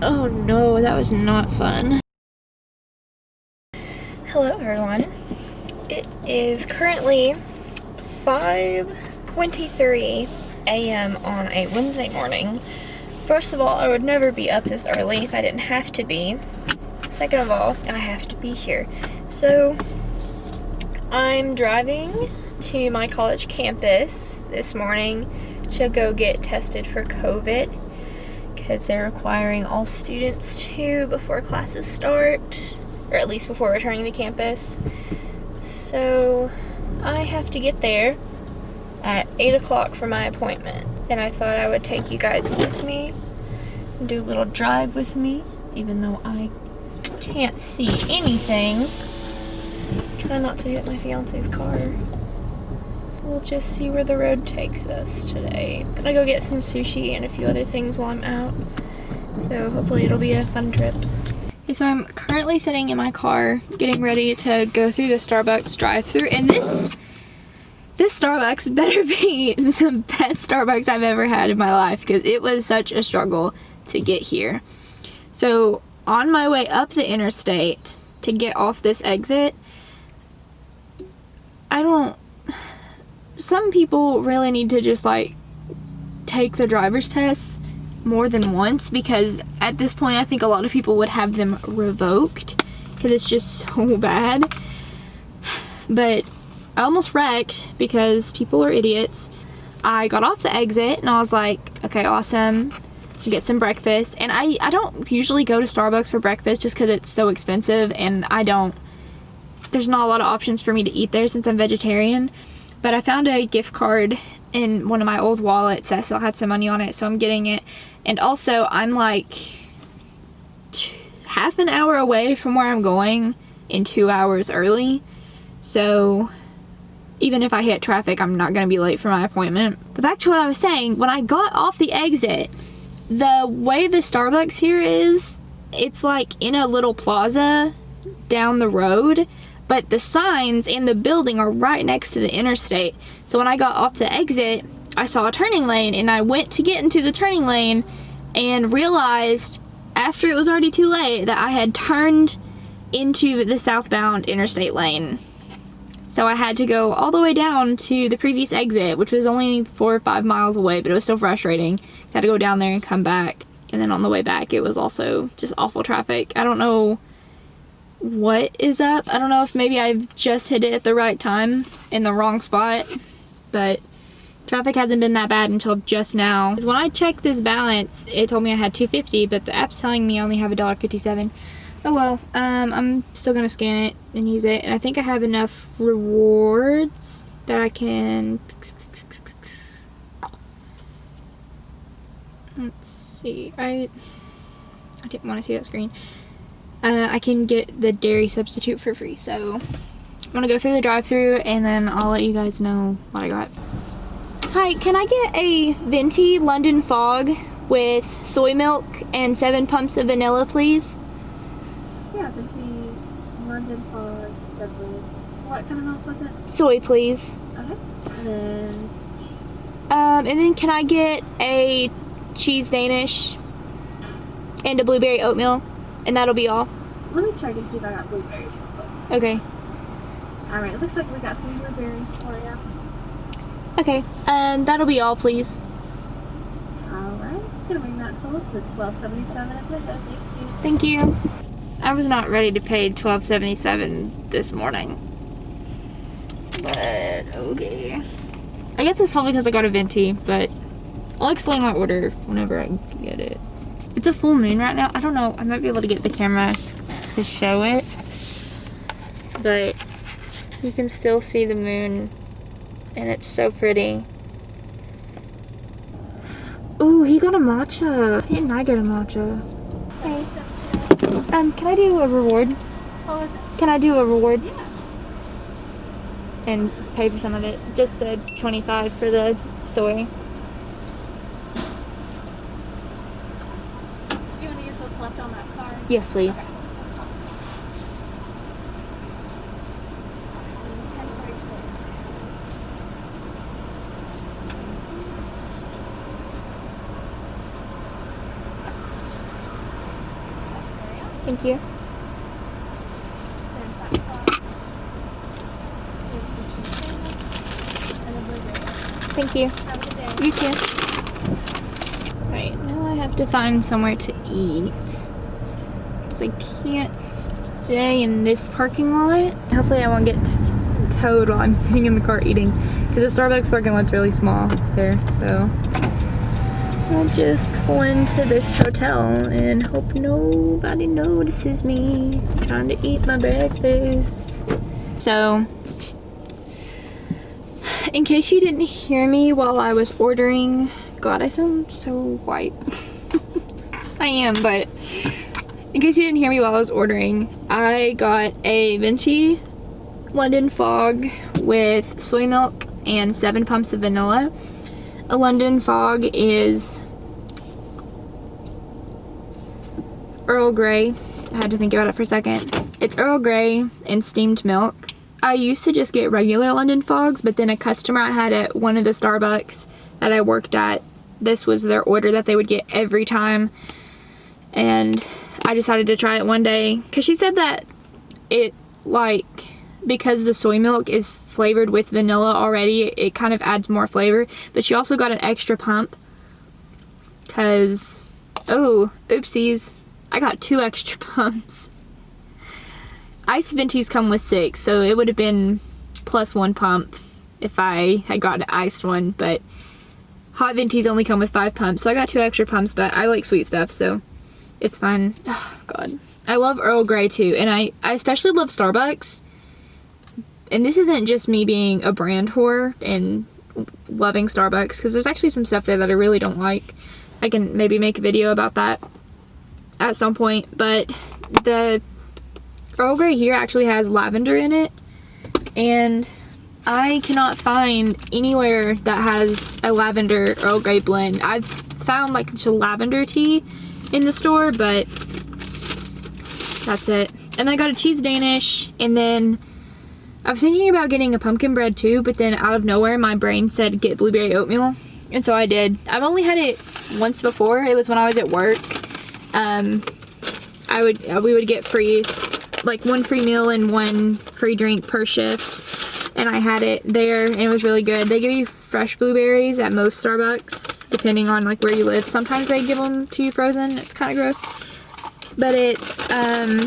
Oh no, that was not fun. Hello everyone. It is currently 5:23 a.m. on a Wednesday morning. First of all, I would never be up this early if I didn't have to be. Second of all, I have to be here. So, I'm driving to my college campus this morning to go get tested for COVID because they're requiring all students to before classes start, or at least before returning to campus. So I have to get there at 8 o'clock for my appointment, and I thought I would take you guys with me and do a little drive with me, even though I can't see anything. Try not to hit my fiance's car. We'll just see where the road takes us today. I'm gonna go get some sushi and a few other things while I'm out, so hopefully it'll be a fun trip. Okay, so I'm currently sitting in my car getting ready to go through the Starbucks drive-thru, and this Starbucks better be the best Starbucks I've ever had in my life, because it was such a struggle to get here. So on my way up the interstate to get off this exit, some people really need to just like take the driver's test more than once, because at this point I think a lot of people would have them revoked because it's just so bad. But I almost wrecked because people are idiots. I got off the exit and I was like, okay, awesome, get some breakfast. And I don't usually go to Starbucks for breakfast just because it's so expensive, and there's not a lot of options for me to eat there since I'm vegetarian. But I found a gift card in one of my old wallets that still had some money on it, so I'm getting it. And also, I'm like half an hour away from where I'm going in 2 hours early. So even if I hit traffic, I'm not going to be late for my appointment. But back to what I was saying, when I got off the exit, the way the Starbucks here is, it's like in a little plaza down the road, but the signs in the building are right next to the interstate. So when I got off the exit, I saw a turning lane, and I went to get into the turning lane and realized after it was already too late that I had turned into the southbound interstate lane. So I had to go all the way down to the previous exit, which was only 4 or 5 miles away, but it was still frustrating. I had to go down there and come back. And then on the way back, it was also just awful traffic. I don't know what is up. I don't know if maybe I've just hit it at the right time in the wrong spot, but traffic hasn't been that bad until just now. When I checked this balance, it told me I had $2.50, but the app's telling me I only have $1.57. Oh well, I'm still gonna scan it and use it, and I think I have enough rewards that I can, let's see, I didn't want to see that screen. I can get the dairy substitute for free, so I'm gonna go through the drive-thru and then I'll let you guys know what I got. Hi, can I get a venti London Fog with soy milk and 7 pumps of vanilla, please? Yeah, venti London Fog, 7. What kind of milk was it? Soy, please. Okay. And then can I get a cheese Danish and a blueberry oatmeal? And that'll be all. Let me check and see if I got blueberries real quick. Okay. Alright, it looks like we got some blueberries for you. Okay, and that'll be all, please. Alright, it's gonna bring that total to $12.77 at this. Thank you. I was not ready to pay $12.77 this morning, but okay. I guess it's probably because I got a venti, but I'll explain my order whenever I get it. It's a full moon right now. I don't know, I might be able to get the camera to show it, but you can still see the moon, and it's so pretty. Ooh, he got a matcha. Why didn't I get a matcha? Hey. Can I do a reward? What was it? Can I do a reward? Yeah. And pay for some of it? Just the 25 for the soy. Do you want to use what's left on that card? Yes, please. Okay. 10:46. Thank you. There's that pot. There's the cheese sandwich and the blueberry. Thank you. Have a good day. You too. Right, now I have to find somewhere to eat. Because I can't stay in this parking lot. Hopefully I won't get towed while I'm sitting in the car eating. Because the Starbucks parking lot's really small there, so I'll just pull into this hotel and hope nobody notices me trying to eat my breakfast. So, in case you didn't hear me while I was ordering, God, I sound so white. I am, but in case you didn't hear me while I was ordering, I got a venti London Fog with soy milk and 7 pumps of vanilla. A London Fog is Earl Grey. I had to think about it for a second. It's Earl Grey and steamed milk. I used to just get regular London Fogs, but then a customer I had at one of the Starbucks that I worked at, this was their order that they would get every time. And I decided to try it one day because she said that it, like, because the soy milk is flavored with vanilla already, it kind of adds more flavor. But she also got an extra pump because, oh, oopsies, I got 2 extra pumps. Iced ventis come with 6, so it would have been plus 1 pump if I had gotten an iced one, but hot ventis only come with 5 pumps, so I got 2 extra pumps, but I like sweet stuff, so it's fun. Oh, God. I love Earl Grey too, and I especially love Starbucks. And this isn't just me being a brand whore and loving Starbucks, because there's actually some stuff there that I really don't like. I can maybe make a video about that at some point, but the Earl Grey here actually has lavender in it, and I cannot find anywhere that has a lavender Earl Grey blend. I've found like just a lavender tea in the store, but that's it. And I got a cheese Danish, and then I was thinking about getting a pumpkin bread too, but then out of nowhere my brain said get blueberry oatmeal, and so I did. I've only had it once before. It was when I was at work. We would get free, like 1 free meal and 1 free drink per shift, and I had it there and it was really good. They give you fresh blueberries at most Starbucks, depending on like where you live. Sometimes they give them to you frozen. It's kind of gross, but it's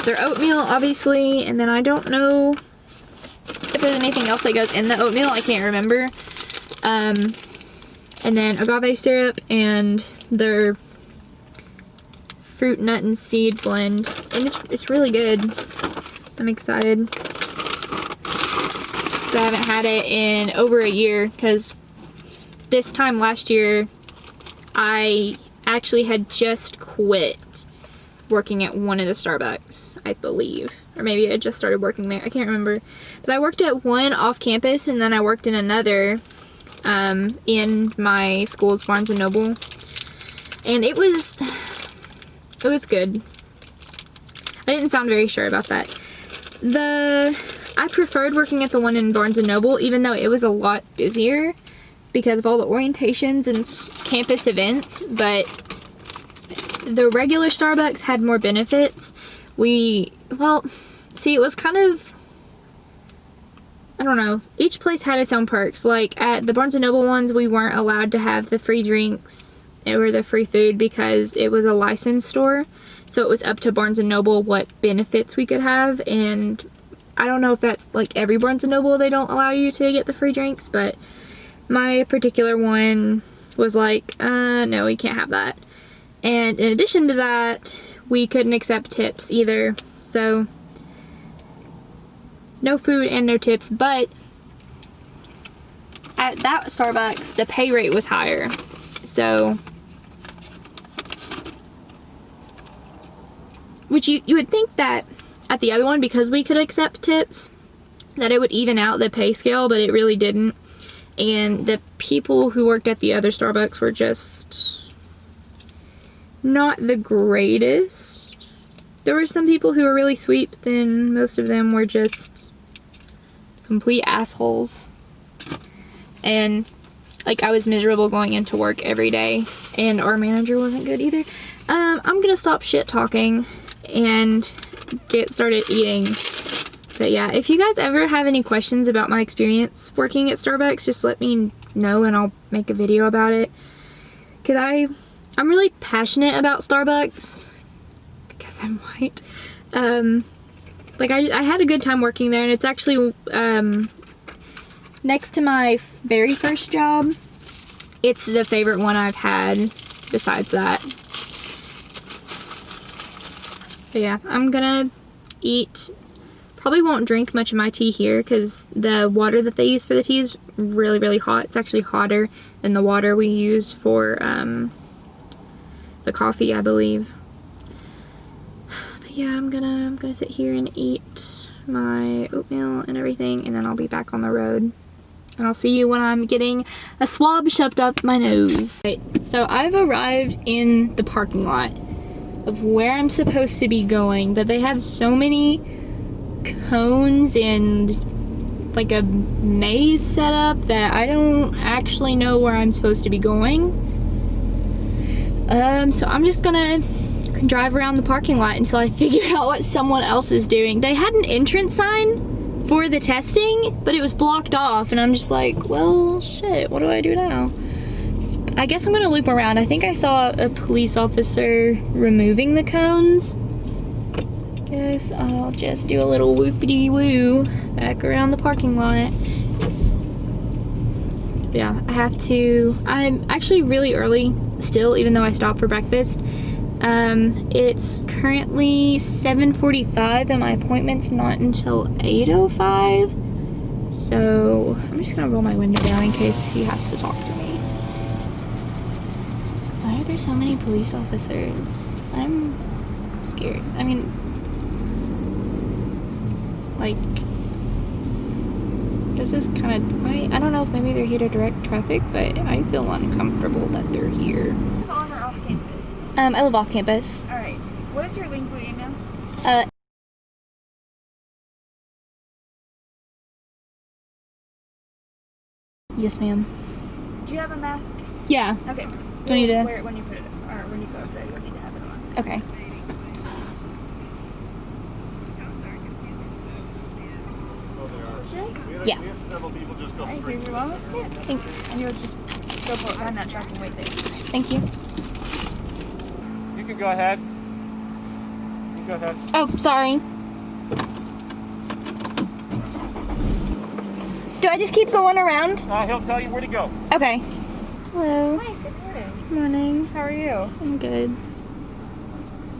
their oatmeal obviously, and then I don't know if there's anything else that goes in the oatmeal. I can't remember. And then agave syrup and their fruit, nut, and seed blend, and it's really good. I'm excited. So I haven't had it in over a year, because this time last year I actually had just quit working at one of the Starbucks, I believe, or maybe I just started working there. I can't remember, but I worked at one off campus, and then I worked in another in my school's Barnes & Noble, and it was good. I didn't sound very sure about that. I preferred working at the one in Barnes & Noble, even though it was a lot busier because of all the orientations and campus events, but the regular Starbucks had more benefits. It was kind of, I don't know, each place had its own perks. Like at the Barnes & Noble ones, we weren't allowed to have the free drinks or the free food because it was a licensed store, so it was up to Barnes & Noble what benefits we could have. And I don't know if that's like every Barnes & Noble, they don't allow you to get the free drinks, but my particular one was like, no, we can't have that. And in addition to that, we couldn't accept tips either, so no food and no tips. But at that Starbucks, the pay rate was higher, so which you would think that at the other one, because we could accept tips, that it would even out the pay scale, but it really didn't. And the people who worked at the other Starbucks were just not the greatest. There were some people who were really sweet, but then most of them were just complete assholes. And like, I was miserable going into work every day, and our manager wasn't good either. I'm gonna stop shit talking. and get started eating. So yeah, if you guys ever have any questions about my experience working at Starbucks, just let me know and I'll make a video about it. Cause I'm really passionate about Starbucks because I'm white. Like I had a good time working there, and it's actually next to my very first job. It's the favorite one I've had besides that. But yeah, I'm gonna eat. Probably won't drink much of my tea here because the water that they use for the tea is really, really hot. It's actually hotter than the water we use for the coffee, I believe. But yeah, I'm gonna sit here and eat my oatmeal and everything, and then I'll be back on the road. And I'll see you when I'm getting a swab shoved up my nose. Right, so I've arrived in the parking lot of where I'm supposed to be going, but they have so many cones and like a maze set up that I don't actually know where I'm supposed to be going. So I'm just gonna drive around the parking lot until I figure out what someone else is doing. They had an entrance sign for the testing, but it was blocked off, and I'm just like, well, shit, what do I do now? I guess I'm gonna loop around. I think I saw a police officer removing the cones. Guess I'll just do a little whoopity-woo back around the parking lot. Yeah, I'm actually really early still, even though I stopped for breakfast. It's currently 7:45 and my appointment's not until 8:05. So I'm just gonna roll my window down in case he has to talk to me. Why are there so many police officers? I'm scared. I mean, like, this is kind of, I don't know if maybe they're here to direct traffic, but I feel uncomfortable that they're here. On or off campus? I live off campus. Alright. What is your link for email? Yes, ma'am. Do you have a mask? Yeah. Okay. Do I need to? Wear it when you put it, or when you go up there, you'll need to have it on. Okay. Yeah. We have several people just go Alright, straight. do your wellness kit. Thanks. And you'll just go put behind that truck and wait there. Thank you. You can go ahead. You can go ahead. Oh, sorry. Do I just keep going around? He'll tell you where to go. Okay. Hello. Hi, good morning. Morning. How are you? I'm good.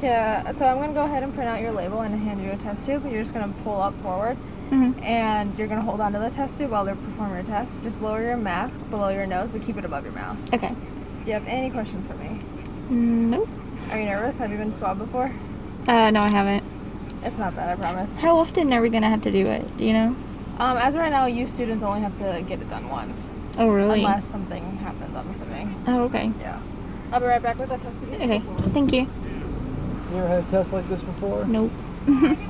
Yeah, so I'm going to go ahead and print out your label and hand you a test tube. You're just going to pull up forward. Mm-hmm. And you're going to hold onto the test tube while they're performing your test. Just lower your mask below your nose, but keep it above your mouth. Okay. Do you have any questions for me? Nope. Are you nervous? Have you been swabbed before? No, I haven't. It's not bad, I promise. How often are we gonna have to do it? Do you know? As of right now, you students only have to get it done once. Oh, really? Unless something happens, I'm assuming. Oh, okay. Yeah. I'll be right back with that test tube. Okay. Thank you. You ever had a test like this before? Nope.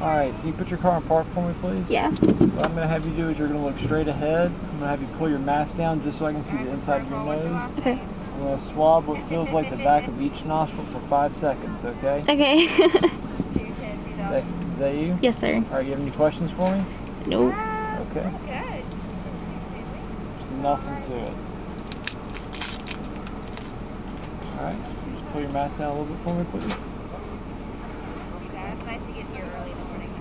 Alright, can you put your car in park for me, please? Yeah. What I'm going to have you do is you're going to look straight ahead. I'm going to have you pull your mask down just so I can see the inside of your nose. Okay. I'm going to swab what feels like the back of each nostril for 5 seconds, okay? Okay. Is that you? Yes, sir. Alright, you have any questions for me? Nope. Okay. Good. There's nothing to it. Alright, just pull your mask down a little bit for me, please. Yeah, it's nice to get here early in the morning.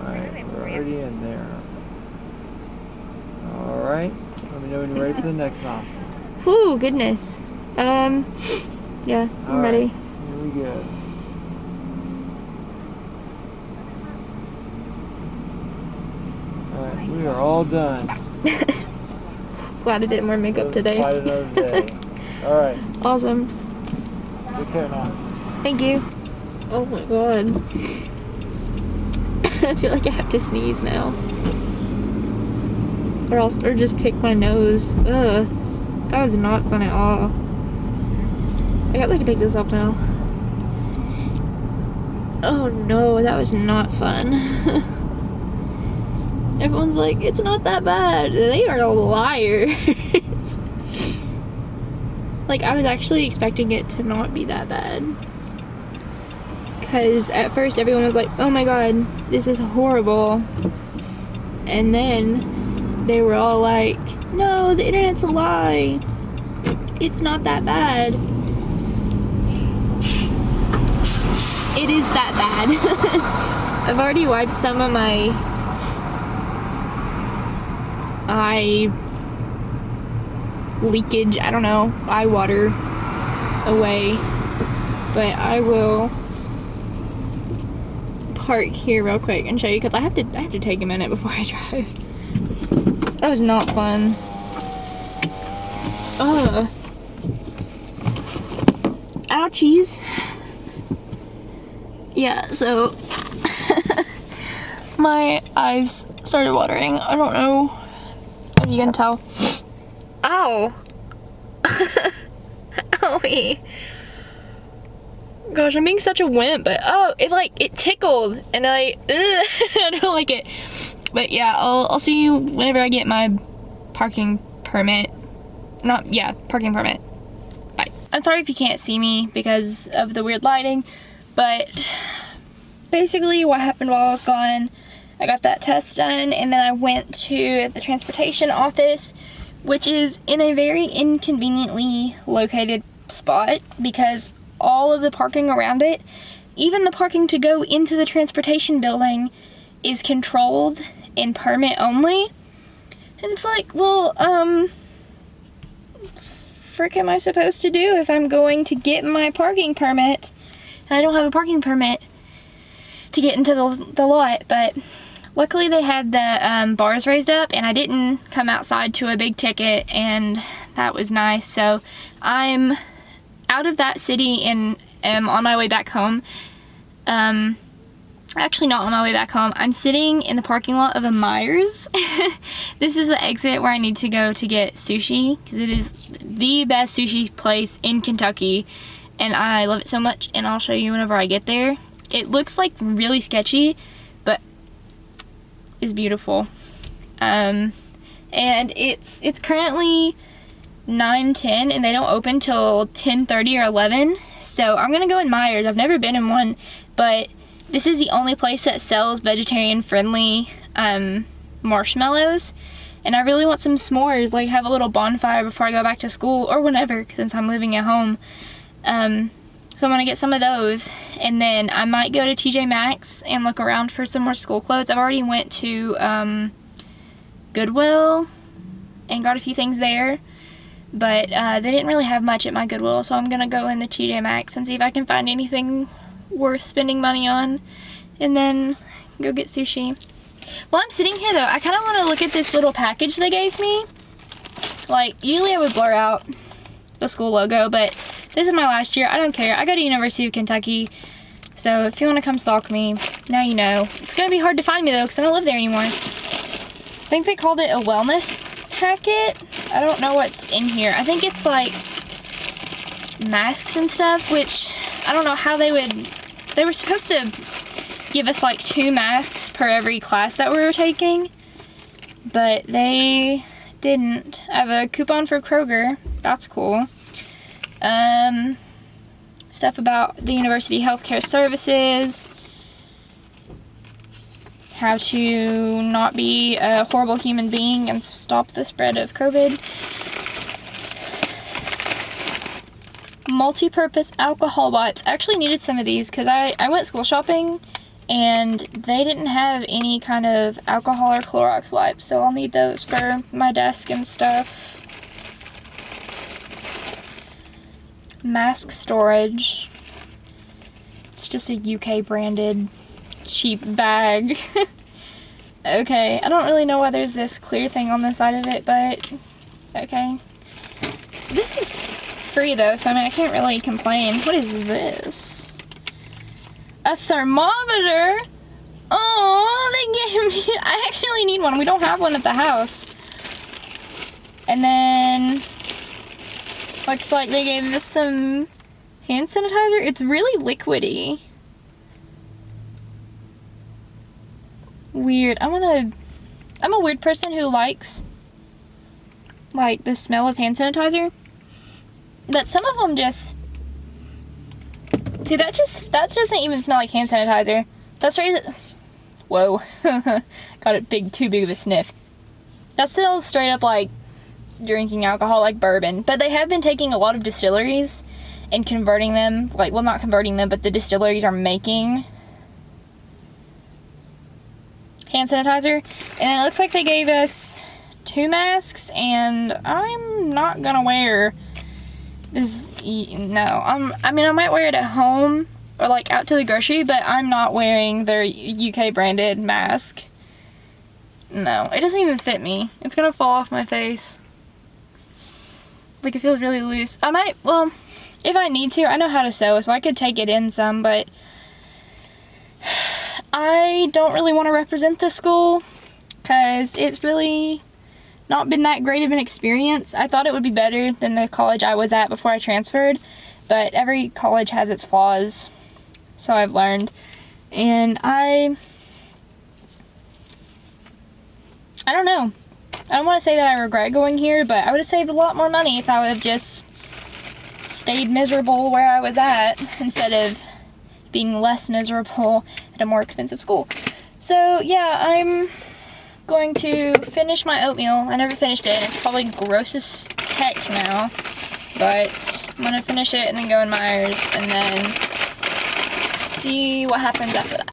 Alright, we're already in there. Alright, let me know when you're ready for the next nostril. Whew, goodness. Yeah, I'm All right, ready. Here we go. Alright, we are all done. Glad I didn't wear makeup today. Quite another day. Alright, Awesome. take care now. Thank you. Oh my god. I feel like I have to sneeze now. Or just pick my nose. Ugh. That was not fun at all. I gotta take this off now. Oh no, that was not fun. Everyone's like, it's not that bad. They are liars. Like, I was actually expecting it to not be that bad. Because at first everyone was like, oh my god, this is horrible. And then they were all like, no, the internet's a lie. It's not that bad. It is that bad. I've already wiped some of my eye leakage, I don't know, eye water away. But I will park here real quick and show you, because I have to take a minute before I drive. That was not fun. Ugh. Ouchies. Yeah, so my eyes started watering. I don't know if you can tell. Ow! Owie. Gosh, I'm being such a wimp, but oh, it tickled, and I don't like it. But yeah, I'll see you whenever I get my parking permit. Parking permit. Bye. I'm sorry if you can't see me because of the weird lighting, but basically what happened while I was gone, I got that test done, and then I went to the transportation office, which is in a very inconveniently located spot because all of the parking around it, even the parking to go into the transportation building, is controlled and permit only. And it's like, well, frick am I supposed to do if I'm going to get my parking permit and I don't have a parking permit to get into the lot? But luckily they had the bars raised up and I didn't come outside to a big ticket, and that was nice. So I'm out of that city and am on my way back home. Actually not on my way back home. I'm sitting in the parking lot of a Myers. This is the exit where I need to go to get sushi, because it is the best sushi place in Kentucky and I love it so much, and I'll show you whenever I get there. It looks like really sketchy, but is beautiful. And it's currently 9:10 and they don't open till 10:30 or 11. So I'm gonna go in Myers. I've never been in one, but this is the only place that sells vegetarian friendly marshmallows, and I really want some s'mores, like have a little bonfire before I go back to school or whenever, since I'm living at home. So I'm gonna get some of those, and then I might go to TJ Maxx and look around for some more school clothes. I've already went to Goodwill and got a few things there, but they didn't really have much at my Goodwill, so I'm gonna go in the TJ Maxx and see if I can find anything worth spending money on, and then go get sushi. While I'm sitting here though, I kind of want to look at this little package they gave me. Like, usually I would blur out the school logo, but this is my last year. I don't care. I go to University of Kentucky, so if you want to come stalk me, now you know. It's gonna be hard to find me though, because I don't live there anymore. I think they called it a wellness packet. I don't know what's in here. I think it's like masks and stuff, which I don't know how they were supposed to give us like 2 masks per every class that we were taking, but they didn't. I have a coupon for Kroger. That's cool. Stuff about the university healthcare services, how to not be a horrible human being and stop the spread of COVID. Multi-purpose alcohol wipes. I actually needed some of these because I went school shopping and they didn't have any kind of alcohol or Clorox wipes, so I'll need those for my desk and stuff. Mask storage. It's just a UK branded cheap bag. Okay, I don't really know why there's this clear thing on the side of it, but okay. This is free though, so I mean I can't really complain. What is this? A thermometer? Oh, they gave me, I actually need one. We don't have one at the house. And then looks like they gave us some hand sanitizer. It's really liquidy. Weird. I'm a weird person who likes like the smell of hand sanitizer. But some of them just... See, that doesn't even smell like hand sanitizer. That's straight... Whoa. Got it too big of a sniff. That smells straight up like drinking alcohol, like bourbon. But they have been taking a lot of distilleries and converting them, like, well, not converting them, but the distilleries are making hand sanitizer. And it looks like they gave us 2 masks, and I'm not gonna wear this. No, I mean, I might wear it at home or like out to the grocery, but I'm not wearing their UK branded mask. No, it doesn't even fit me. It's gonna fall off my face. Like, it feels really loose. I might, well, if I need to, I know how to sew, so I could take it in some, but I don't really want to represent this school because it's really not been that great of an experience. I thought it would be better than the college I was at before I transferred, but every college has its flaws, so I've learned. And I don't know. I don't want to say that I regret going here, but I would have saved a lot more money if I would have just stayed miserable where I was at instead of being less miserable at a more expensive school. So yeah, I'm going to finish my oatmeal. I never finished it, and it's probably gross as heck now, but I'm gonna finish it and then go in Myers and then see what happens after that.